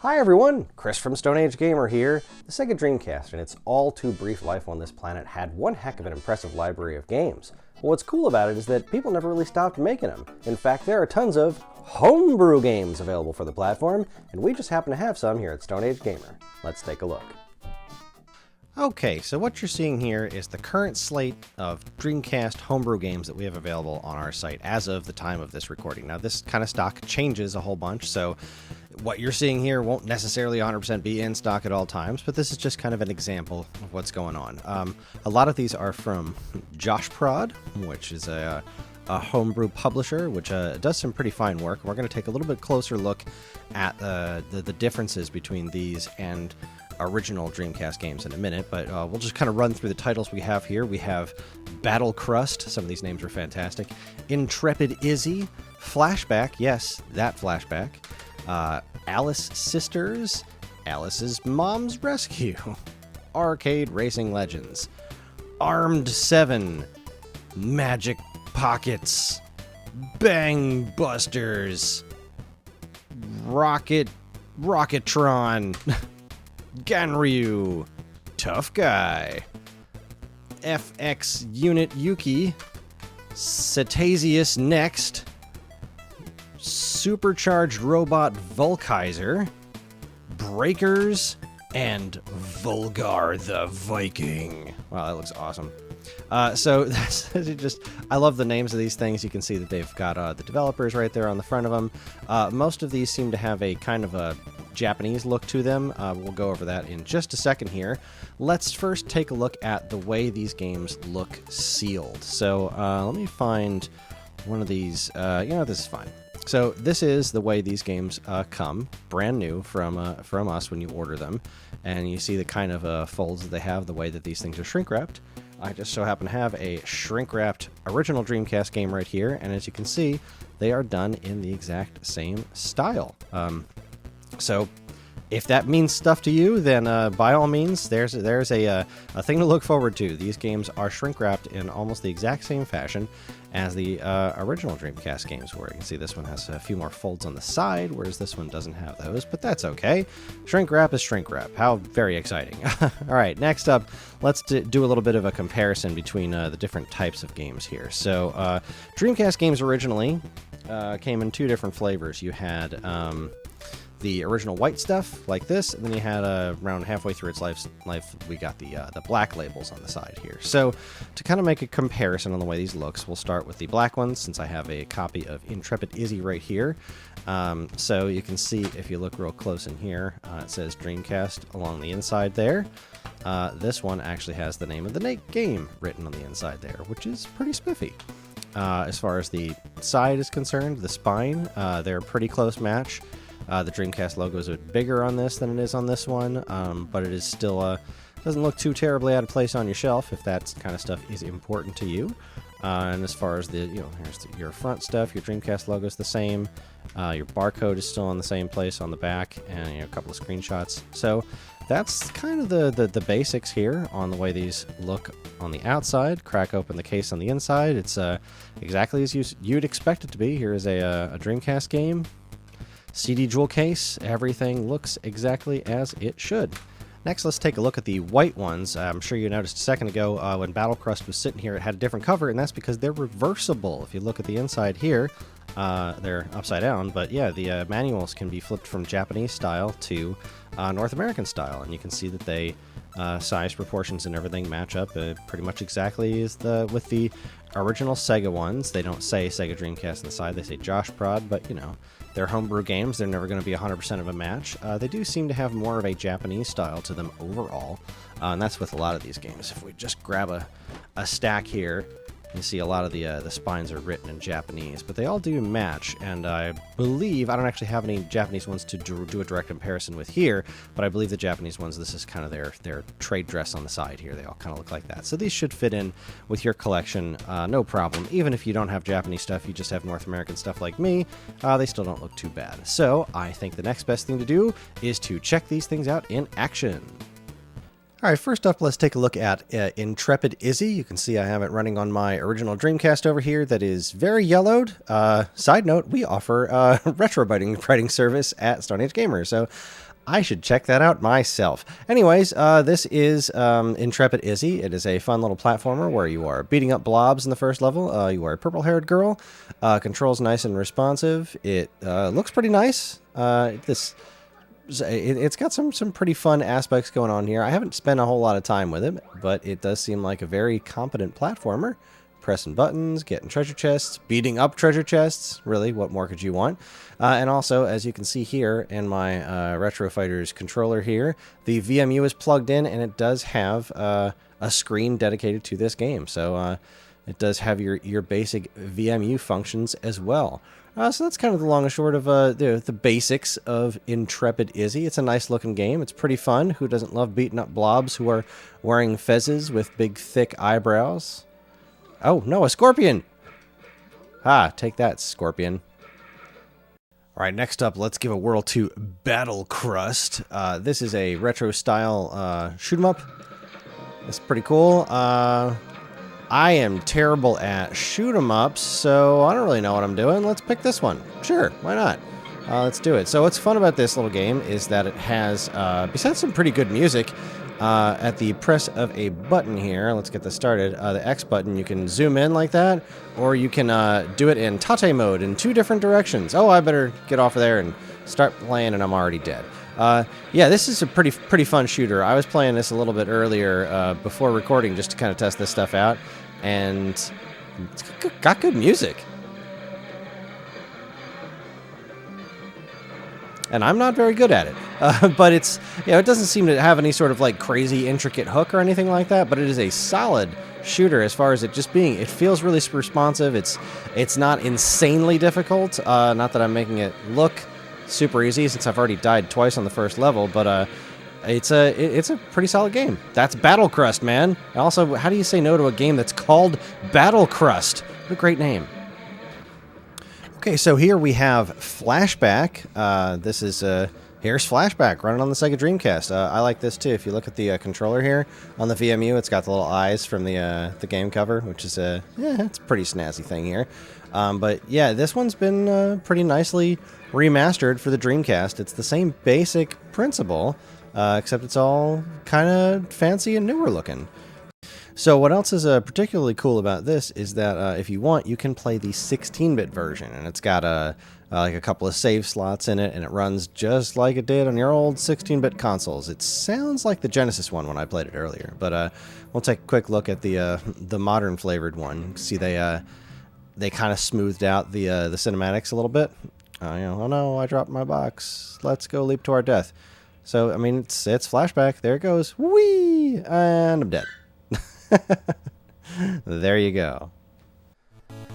Hi everyone, Chris from Stone Age Gamer here. The Sega Dreamcast, in its all too brief life on this planet, had one heck of an impressive library of games. Well, what's cool about it is that people never really stopped making them. In fact, there are tons of Homebrew games available for the platform, and we just happen to have some here at Stone Age Gamer. Let's take a look. Okay, so what you're seeing here is the current slate of Dreamcast homebrew games that we have available on our site as of the time of this recording. Now, this kind of stock changes a whole bunch, so what you're seeing here won't necessarily 100% be in stock at all times, but this is just kind of an example of what's going on. A lot of these are from Josh Prod, which is a homebrew publisher, which does some pretty fine work. We're going to take a little bit closer look at the differences between these and original Dreamcast games in a minute, but we'll just kind of run through the titles we have here. We have Battle Crust, some of these names are fantastic, Intrepid Izzy, Flashback, yes, that Flashback, Alice Sisters, Alice's Mom's Rescue, Arcade Racing Legends, Armed 7, Magic Pockets, Bang Busters, Rocketron, Ganryu, Tough Guy, FX Unit Yuki, Cetasius Next, Supercharged Robot Volkaiser, Breakers, and Volgar the Viking. Wow, that looks awesome. So that's just, I love the names of these things. You can see that they've got the developers right there on the front of them. Most of these seem to have a kind of a Japanese look to them. We'll go over that in just a second here. Let's first take a look at the way these games look sealed. So let me find one of these. This is fine. So this is the way these games come, brand new from us when you order them. And you see the kind of folds that they have, the way that these things are shrink-wrapped. I just so happen to have a shrink-wrapped original Dreamcast game right here, and as you can see, they are done in the exact same style. So if that means stuff to you, then by all means, there's a thing to look forward to. These games are shrink-wrapped in almost the exact same fashion as the original Dreamcast games were. You can see this one has a few more folds on the side, whereas this one doesn't have those, but that's okay. Shrink wrap is shrink wrap. How very exciting. All right, next up, let's do a little bit of a comparison between the different types of games here. So Dreamcast games originally came in two different flavors. You had the original white stuff like this, and then you had around halfway through its life we got the black labels on the side here. So to kind of make a comparison on the way these looks, we'll start with the black ones, since I have a copy of Intrepid Izzy right here. So you can see, if you look real close in here, it says Dreamcast along the inside there. This one actually has the name of the game written on the inside there, which is pretty spiffy. As far as the side is concerned, the spine, they're a pretty close match. The Dreamcast logo is a bit bigger on this than it is on this one, but it is still doesn't look too terribly out of place on your shelf if that kind of stuff is important to you. And as far as here's your front stuff, your Dreamcast logo is the same. Your barcode is still in the same place on the back, and a couple of screenshots. So that's kind of the basics here on the way these look on the outside. Crack open the case on the inside. It's exactly as you'd expect it to be. Here is a Dreamcast game. CD jewel case, everything looks exactly as it should. Next, let's take a look at the white ones. I'm sure you noticed a second ago when Battle Crust was sitting here, it had a different cover, and that's because they're reversible. If you look at the inside here, they're upside down, but yeah, the manuals can be flipped from Japanese style to North American style, and you can see that they size, proportions, and everything match up pretty much exactly as with the original Sega ones. They don't say Sega Dreamcast on the side, they say Josh Prod, but they're homebrew games. They're never going to be 100% of a match. They do seem to have more of a Japanese style to them overall, and that's with a lot of these games. If we just grab a stack here, you see a lot of the spines are written in Japanese, but they all do match, and I believe, I don't actually have any Japanese ones to do a direct comparison with here, but I believe the Japanese ones, this is kind of their trade dress on the side here. They all kind of look like that. So these should fit in with your collection, no problem. Even if you don't have Japanese stuff, you just have North American stuff like me, they still don't look too bad. So I think the next best thing to do is to check these things out in action. All right, first up, let's take a look at Intrepid Izzy. You can see I have it running on my original Dreamcast over here that is very yellowed. Side note, we offer a retro writing service at Stone Age Gamer, so I should check that out myself. Anyways, this is Intrepid Izzy. It is a fun little platformer where you are beating up blobs in the first level. You are a purple-haired girl. Controls nice and responsive. It looks pretty nice. It's got some pretty fun aspects going on here. I haven't spent a whole lot of time with it, but it does seem like a very competent platformer. Pressing buttons, getting treasure chests, beating up treasure chests. Really, what more could you want? And also, as you can see here in my Retro Fighters controller here, the VMU is plugged in, and it does have a screen dedicated to this game. So it does have your basic VMU functions as well. So that's kind of the long and short of the basics of Intrepid Izzy. It's a nice looking game. It's pretty fun. Who doesn't love beating up blobs who are wearing fezzes with big thick eyebrows? Oh, no, a scorpion! Ah, take that, scorpion. All right, next up, let's give a whirl to Battle Crust. This is a retro-style shoot-'em-up. It's pretty cool. I am terrible at shoot-'em-ups, so I don't really know what I'm doing. Let's pick this one. Sure, why not? Let's do it. So what's fun about this little game is that it has, besides some pretty good music, at the press of a button here, let's get this started, the X button, you can zoom in like that, or you can do it in tate mode in two different directions. Oh, I better get off of there and start playing, and I'm already dead. Yeah, this is a pretty fun shooter. I was playing this a little bit earlier before recording just to kind of test this stuff out, and it's got good music. And I'm not very good at it, but it's, you know, it doesn't seem to have any sort of like crazy intricate hook or anything like that, but it is a solid shooter as far as it just being. It feels really responsive. It's not insanely difficult. Not that I'm making it look super easy since I've already died twice on the first level, but it's a pretty solid game. That's Battle Crust, man. And also, how do you say no to a game that's called Battle Crust? What a great name. Okay, so here we have Flashback. This is here's Flashback running on the Sega Dreamcast. I like this too. If you look at the controller here on the VMU, it's got the little eyes from the game cover, which is it's a pretty snazzy thing here. But yeah, this one's been pretty nicely remastered for the Dreamcast. It's the same basic principle, except it's all kind of fancy and newer looking. So what else is particularly cool about this is that if you want, you can play the 16-bit version, and it's got like a couple of save slots in it, and it runs just like it did on your old 16-bit consoles. It sounds like the Genesis one when I played it earlier, but we'll take a quick look at the modern flavored one. See, they kind of smoothed out the cinematics a little bit. Oh no, I dropped my box. Let's go leap to our death. So I mean, it's Flashback. There it goes. Whee! And I'm dead. There you go.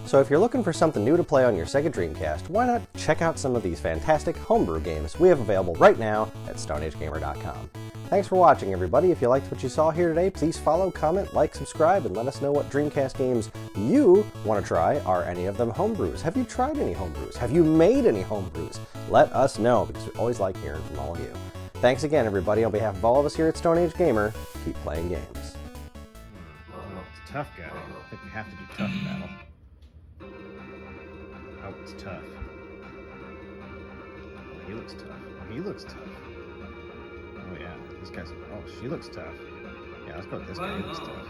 So if you're looking for something new to play on your Sega Dreamcast, why not check out some of these fantastic homebrew games we have available right now at StoneAgeGamer.com. Thanks for watching, everybody. If you liked what you saw here today, please follow, comment, like, subscribe, and let us know what Dreamcast games you want to try. Are any of them homebrews? Have you tried any homebrews? Have you made any homebrews? Let us know, because we always like hearing from all of you. Thanks again, everybody. On behalf of all of us here at Stone Age Gamer, keep playing games. Tough guy. I think we have to do tough battle. Oh, it's tough. Oh, he looks tough. Oh, he looks tough. Oh yeah, this guy's. Oh, she looks tough. Yeah, let's go with this guy. He looks tough.